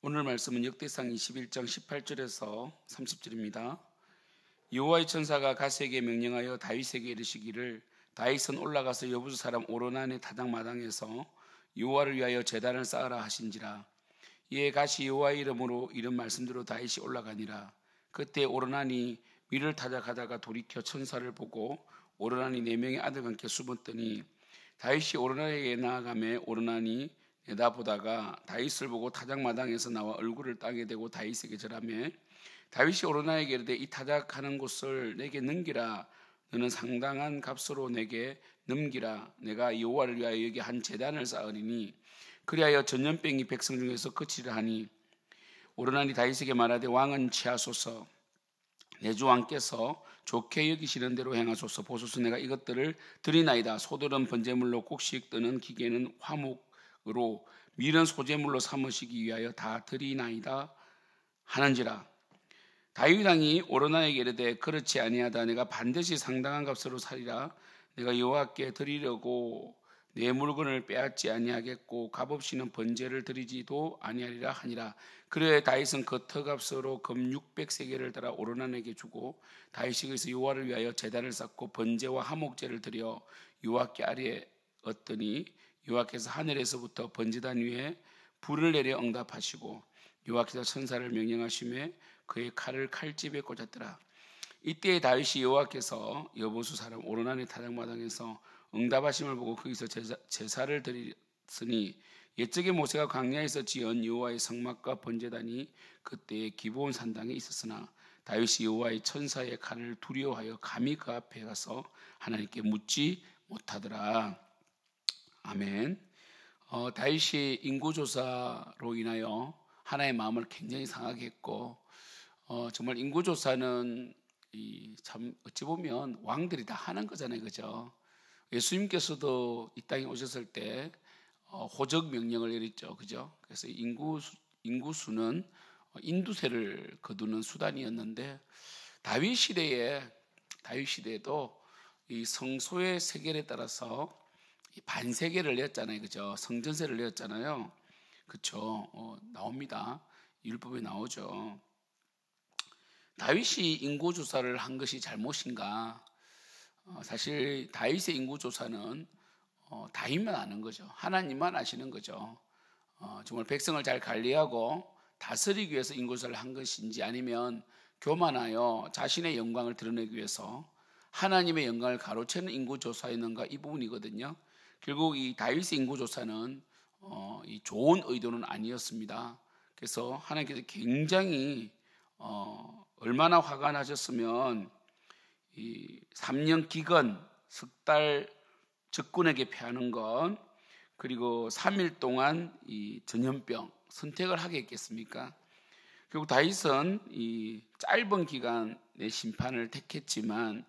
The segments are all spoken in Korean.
오늘 말씀은 역대상 21장 18절에서 30절입니다. 여호와의 천사가 갓에게 명령하여 다윗에게 이르시기를 다윗은 올라가서 여부수 사람 오르난의 타작마당에서 여호와를 위하여 제단을 쌓으라 하신지라. 이에 갓이 여호와의 이름으로 이런 말씀대로 다윗이 올라가니라. 그때 오르난이 밀을 타작하다가 돌이켜 천사를 보고 오르난이 4명의 아들과 함께 숨었더니 다윗이 오르난에게 나아가매 오르난이 내다보다가 다윗을 보고 타작마당에서 나와 얼굴을 땅에 대고 다윗에게 절하며 다윗이 오르나에게 이르되 이 타작하는 곳을 내게 넘기라. 너는 상당한 값으로 내게 넘기라. 내가 여호와를 위하여 여기 한 제단을 쌓으리니 그리하여 전염병이 백성 중에서 그치리라 하니 오르난이 다윗에게 말하되 왕은 취하소서. 내 주 왕께서 좋게 여기시는 대로 행하소서. 보소서 내가 이것들을 드리나이다. 소들은 번제물로 곡식 뜨는 기계는 화목으로 밀은 소제물로 삼으시기 위하여 다 드리나이다 하는지라. 다윗 왕이 오르나에게 이르되 그렇지 아니하다. 내가 반드시 상당한 값으로 사리라. 내가 여호와께 드리려고 내 물건을 빼앗지 아니하겠고 값없이는 번제를 드리지도 아니하리라 하니라. 그래 다윗은 그 터값으로 금 600세겔을 따라 오르난에게 주고 다윗이 거기서 여호와를 위하여 제단을 쌓고 번제와 화목제를 드려 여호와께 아뢰었더니 여호와께서 하늘에서부터 번제단 위에 불을 내려 응답하시고 여호와께서 천사를 명령하시매 그의 칼을 칼집에 꽂았더라. 이때 다윗이 여호와께서 여부수 사람 오르난의 타작마당에서 응답하심을 보고 거기서 제사를 드렸으니 옛적에 모세가 광야에서 지은 여호와의 성막과 번제단이 그때의 기브온 산당에 있었으나 다윗이 여호와의 천사의 칼을 두려워하여 감히 그 앞에 가서 하나님께 묻지 못하더라. 아멘. 다윗이 인구조사로 인하여 하나의 마음을 굉장히 상하게 했고 정말 인구조사는 참 어찌 보면 왕들이 다 하는 거잖아요, 그죠? 예수님께서도 이 땅에 오셨을 때 호적 명령을 내렸죠, 그죠? 그래서 인구수는 인두세를 거두는 수단이었는데 다윗 시대에도 이 성소의 세겔에 따라서 반세겔을 냈잖아요, 그죠? 성전세를 냈잖아요, 그렇죠? 나옵니다. 율법에 나오죠. 다윗이 인구조사를 한 것이 잘못인가? 사실 다윗의 인구조사는 다윗만 아는 거죠. 하나님만 아시는 거죠. 정말 백성을 잘 관리하고 다스리기 위해서 인구조사를 한 것인지 아니면 교만하여 자신의 영광을 드러내기 위해서 하나님의 영광을 가로채는 인구조사였는가, 이 부분이거든요. 결국 이 다윗의 인구조사는 이 좋은 의도는 아니었습니다. 그래서 하나님께서 굉장히 얼마나 화가 나셨으면 이 3년 기근 석 달 적군에게 패하는 것, 그리고 3일 동안 이 전염병 선택을 하게 했겠습니까? 결국 다윗은 이 짧은 기간의 심판을 택했지만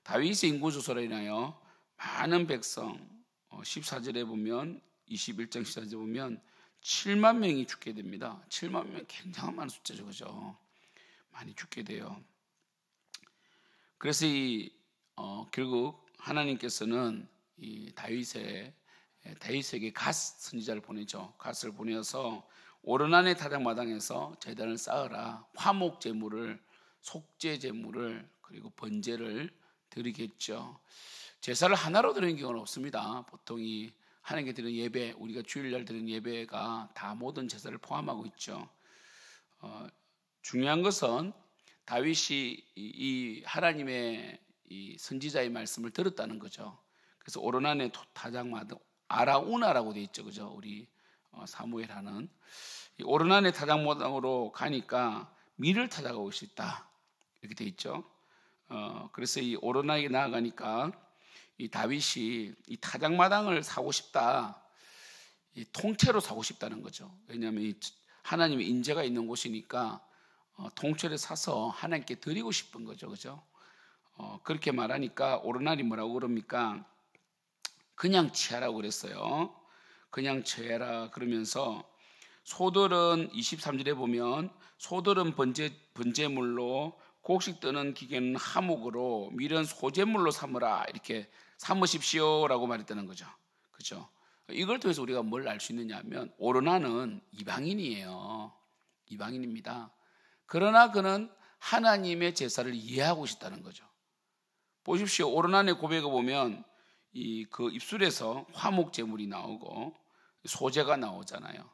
다윗의 인구조사로 인하여 많은 백성 14절에 보면 21장 14절에 보면 7만 명이 죽게 됩니다. 7만 명 굉장히 많은 숫자죠, 그죠? 많이 죽게 돼요. 그래서 결국 하나님께서는 이 다윗에게 갓 선지자를 보내죠. 갓을 보내서 오르난의 타작마당에서 제단을 쌓으라. 화목 제물을, 속죄 제물을, 그리고 번제를 드리겠죠. 제사를 하나로 드리는 경우는 없습니다. 보통 이 하나님께 드리는 예배, 우리가 주일날 드리는 예배가 다 모든 제사를 포함하고 있죠. 중요한 것은 다윗이 이 하나님의 이 선지자의 말씀을 들었다는 거죠. 그래서 오르난의 타작마당, 아라우나라고 되어 있죠, 그죠? 우리 사무엘하는 이 오르난의 타작마당으로 가니까 밀을 타작하고 있다, 이렇게 되어 있죠. 그래서 이 오르나에게 나아가니까 이 다윗이 이 타작마당을 사고 싶다, 이 통째로 사고 싶다는 거죠. 왜냐하면 이 하나님의 인재가 있는 곳이니까 통째로 사서 하나님께 드리고 싶은 거죠, 그죠? 그렇게 말하니까 오르난이 뭐라고 그럽니까? 그냥 취하라고 그랬어요. 그냥 취해라 그러면서 소들은 23절에 보면 소들은 번제물로 곡식 뜨는 기계는 화목으로 밀은 소제물로 삼으라, 이렇게 삼으십시오라고 말했다는 거죠, 그죠? 이걸 통해서 우리가 뭘 알 수 있느냐 하면 오르난은 이방인이에요. 이방인입니다. 그러나 그는 하나님의 제사를 이해하고 싶다는 거죠. 보십시오. 오르난의 고백을 보면 그 입술에서 화목 제물이 나오고 소제가 나오잖아요.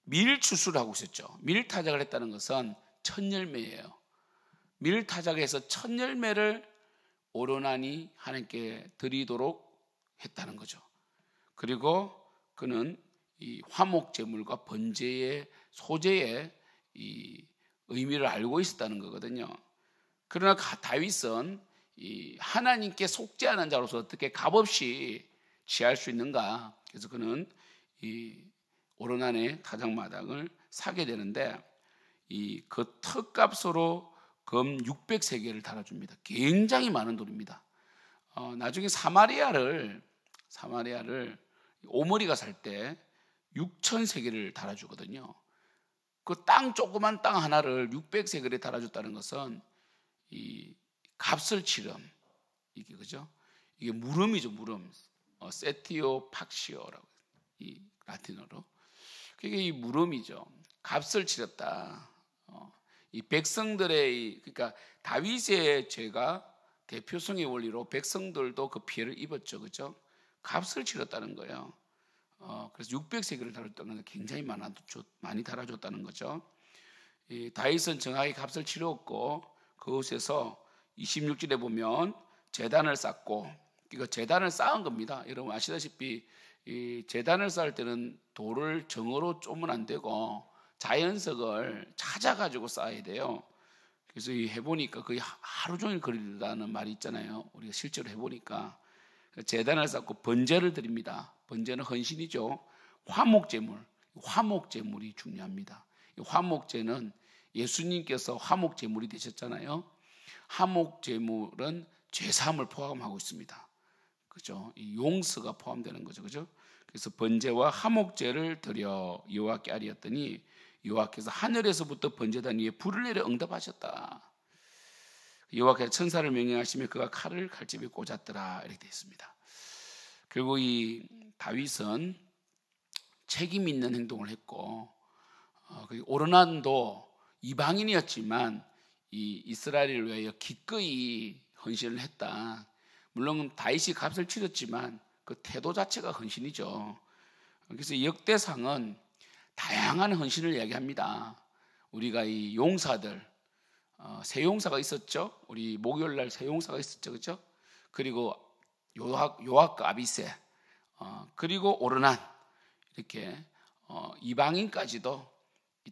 밀추수를 하고 있었죠. 밀타작을 했다는 것은 첫 열매예요. 밀타작에서 첫 열매를 오르난이 하나님께 드리도록 했다는 거죠. 그리고 그는 이 화목 제물과 번제의 소제의 이 의미를 알고 있었다는 거거든요. 그러나 다윗은 이 하나님께 속죄하는 자로서 어떻게 값없이 취할 수 있는가? 그래서 그는 이 오르난의 타작마당을 사게 되는데 그 턱값으로 금 600세겔을 달아줍니다. 굉장히 많은 돈입니다. 나중에 사마리아를 오므리가 살 때 6,000세겔을 달아주거든요. 그 조그만 땅 하나를 600세겔에 달아줬다는 것은 이 값을 치름, 이게 그죠? 이게 물음이죠, 물음. 세티오 팍시오라고 이 라틴어로. 그게 이 물음이죠. 값을 치렀다. 이 백성들의 그러니까 다윗의 죄가 대표성의 원리로 백성들도 그 피해를 입었죠, 그죠? 값을 치렀다는 거예요. 그래서 600세겔을 달았다는 건 굉장히 많이 달아줬다는 거죠. 다윗은 정확히 값을 치렀고 그곳에서 26절에 보면 제단을 쌓고, 이거 제단을 쌓은 겁니다. 여러분 아시다시피 이 제단을 쌓을 때는 돌을 정으로 쪼면 안 되고 자연석을 찾아가지고 쌓아야 돼요. 그래서 해보니까 거의 하루 종일 걸린다는 말이 있잖아요. 우리가 실제로 해보니까 제단을 쌓고 번제를 드립니다. 번제는 헌신이죠. 화목제물이 중요합니다. 화목제는 예수님께서 화목제물이 되셨잖아요. 화목제물은 죄사함을 포함하고 있습니다. 그죠? 이 용서가 포함되는 거죠. 그죠? 그래서 번제와 화목제를 드려 여호와께 아뢰었더니 여호와께서 하늘에서부터 번제단 위에 불을 내려 응답하셨다. 여호와께서 천사를 명령하시며 그가 칼을 칼집에 꽂았더라, 이렇게 되어 있습니다. 그리고 이 다윗은 책임 있는 행동을 했고, 오르난도 이방인이었지만 이 이스라엘을 위하여 기꺼이 헌신을 했다. 물론 다윗이 값을 치렀지만 그 태도 자체가 헌신이죠. 그래서 이 역대상은 다양한 헌신을 이야기합니다. 우리가 이 용사들, 세 용사가 있었죠. 우리 목요일날 세 용사가 있었죠, 그렇죠? 그리고 요압과 아비새, 그리고 오르난, 이렇게 이방인까지도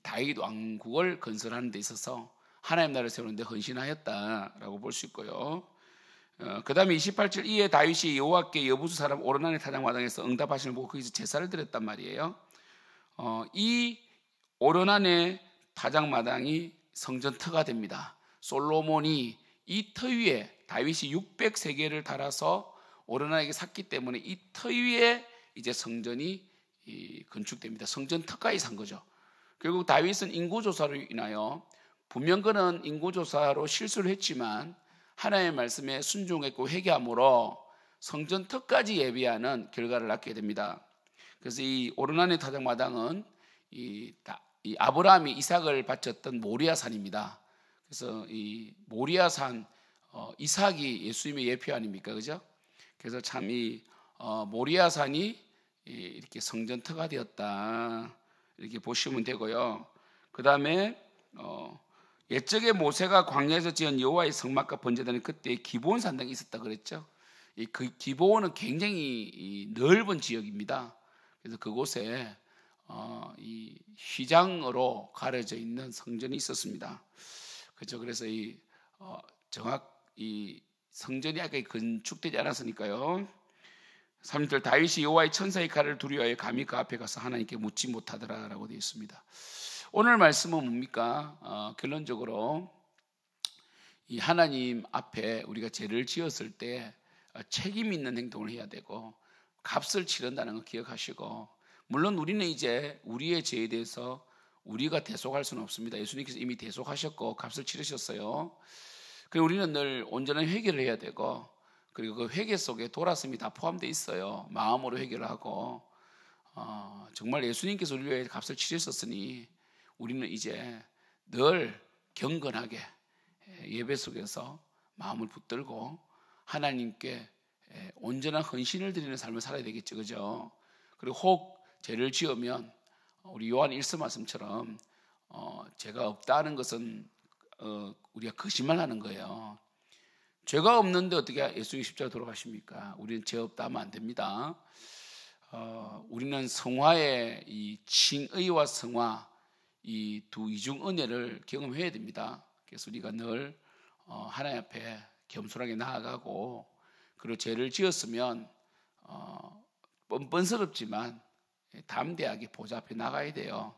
다윗 왕국을 건설하는 데 있어서 하나님 나라를 세우는 데 헌신하였다라고 볼 수 있고요. 그 다음에 28절, 이에 다윗이 여호와께 여부수 사람 오르난의 타작마당에서 응답하시는 보고 거기서 제사를 드렸단 말이에요. 이 오르난의 타작마당이 성전터가 됩니다. 솔로몬이 이 터 위에 다윗이 600세겔을 달아서 오르난에게 샀기 때문에 이 터 위에 이제 성전이 건축됩니다. 성전터까지 산 거죠. 결국 다윗은 인구조사로 인하여 분명 그는 인구조사로 실수를 했지만 하나님의 말씀에 순종했고 회개함으로 성전터까지 예비하는 결과를 낳게 됩니다. 그래서 이 오르난의 타작마당은 이 아브라함이 이삭을 바쳤던 모리아산입니다. 그래서 이 모리아산, 이삭이 예수님의 예표 아닙니까, 그죠? 그래서 참 이 모리아산이 이렇게 성전터가 되었다, 이렇게 보시면 되고요. 그 다음에 옛적에 모세가 광야에서 지은 여호와의 성막과 번제단이 그때 기브온 산당에 있었다 그랬죠. 그 기브온은 굉장히 넓은 지역입니다. 그래서 그곳에 이 휘장으로 가려져 있는 성전이 있었습니다. 그렇죠. 그래서 이 성전이 아직 건축되지 않았으니까요. 3절, 다윗이 여호와의 천사의 칼을 두려워해 감히 그 앞에 가서 하나님께 묻지 못하더라라고 되어 있습니다. 오늘 말씀은 뭡니까? 결론적으로 이 하나님 앞에 우리가 죄를 지었을 때 책임 있는 행동을 해야 되고 값을 치른다는 거 기억하시고, 물론 우리는 이제 우리의 죄에 대해서 우리가 대속할 수는 없습니다. 예수님께서 이미 대속하셨고 값을 치르셨어요. 그리고 우리는 늘 온전한 회개를 해야 되고, 그리고 그 회개 속에 돌아섬이 다 포함되어 있어요. 마음으로 회개를 하고 정말 예수님께서 우리를 위해 값을 치르셨으니 우리는 이제 늘 경건하게 예배 속에서 마음을 붙들고 하나님께 온전한 헌신을 드리는 삶을 살아야 되겠죠, 그죠? 그리고 혹 죄를 지으면 우리 요한 1서 말씀처럼 죄가 없다는 것은 우리가 거짓말하는 거예요. 죄가 없는데 어떻게 예수님이 십자가에 돌아가십니까? 우리는 죄 없다 하면 안 됩니다. 우리는 성화의 이 칭의와 성화, 이 두 이중 은혜를 경험해야 됩니다. 그래서 우리가 늘 하나님 앞에 겸손하게 나아가고, 그리고 죄를 지었으면 뻔뻔스럽지만 담대하게 보좌 앞에 나가야 돼요.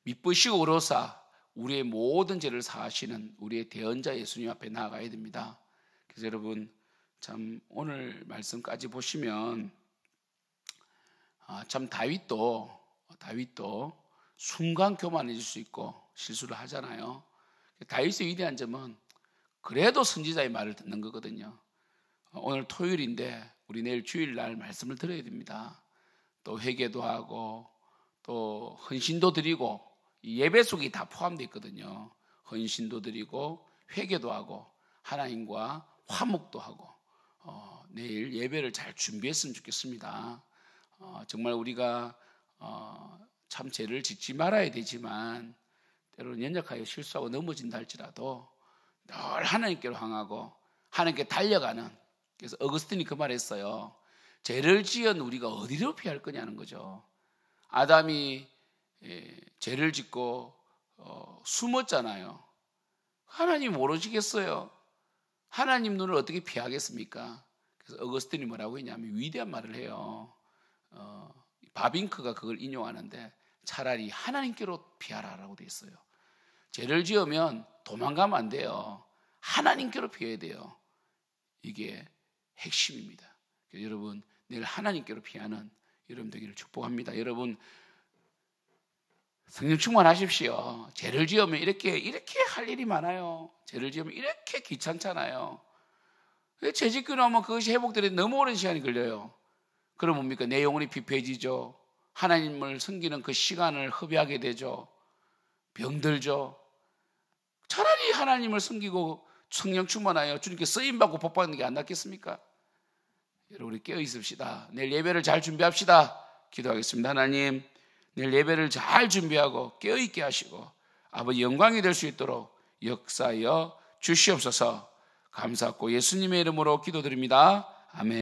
미쁘시고 의로사 우리의 모든 죄를 사하시는 우리의 대언자 예수님 앞에 나아가야 됩니다. 그래서 여러분 참 오늘 말씀까지 보시면 참 다윗도 순간 교만해질 수 있고 실수를 하잖아요. 다윗의 위대한 점은 그래도 선지자의 말을 듣는 거거든요. 오늘 토요일인데 우리 내일 주일날 말씀을 들어야 됩니다. 또 회개도 하고 또 헌신도 드리고, 이 예배 속에 다 포함되어 있거든요. 헌신도 드리고 회개도 하고 하나님과 화목도 하고 내일 예배를 잘 준비했으면 좋겠습니다. 정말 우리가 참 죄를 짓지 말아야 되지만 때로는 연약하여 실수하고 넘어진다 할지라도 늘 하나님께로 향하고 하나님께 달려가는, 그래서 어거스틴이 그 말했어요. 죄를 지은 우리가 어디로 피할 거냐는 거죠. 아담이 죄를 짓고 숨었잖아요. 하나님 모르시겠어요? 하나님 눈을 어떻게 피하겠습니까? 그래서 어거스틴이 뭐라고 했냐면 위대한 말을 해요. 바빙크가 그걸 인용하는데 차라리 하나님께로 피하라라고 돼 있어요. 죄를 지으면 도망가면 안 돼요. 하나님께로 피해야 돼요. 이게 핵심입니다. 여러분 내일 하나님께로 피하는 여러분 되기를 축복합니다. 여러분 성령 충만하십시오. 죄를 지으면 이렇게 할 일이 많아요. 죄를 지으면 이렇게 귀찮잖아요. 죄 짓고 나면 그것이 회복되는데 너무 오랜 시간이 걸려요. 그럼 뭡니까? 내 영혼이 피폐해지죠. 하나님을 섬기는 그 시간을 허비하게 되죠. 병들죠. 차라리 하나님을 섬기고 성령 충만하여 주님께 쓰임받고 복받는 게 안 낫겠습니까? 여러분 우리 깨어 있읍시다. 내일 예배를 잘 준비합시다. 기도하겠습니다. 하나님 내일 예배를 잘 준비하고 깨어 있게 하시고 아버지 영광이 될 수 있도록 역사하여 주시옵소서. 감사하고 예수님의 이름으로 기도드립니다. 아멘.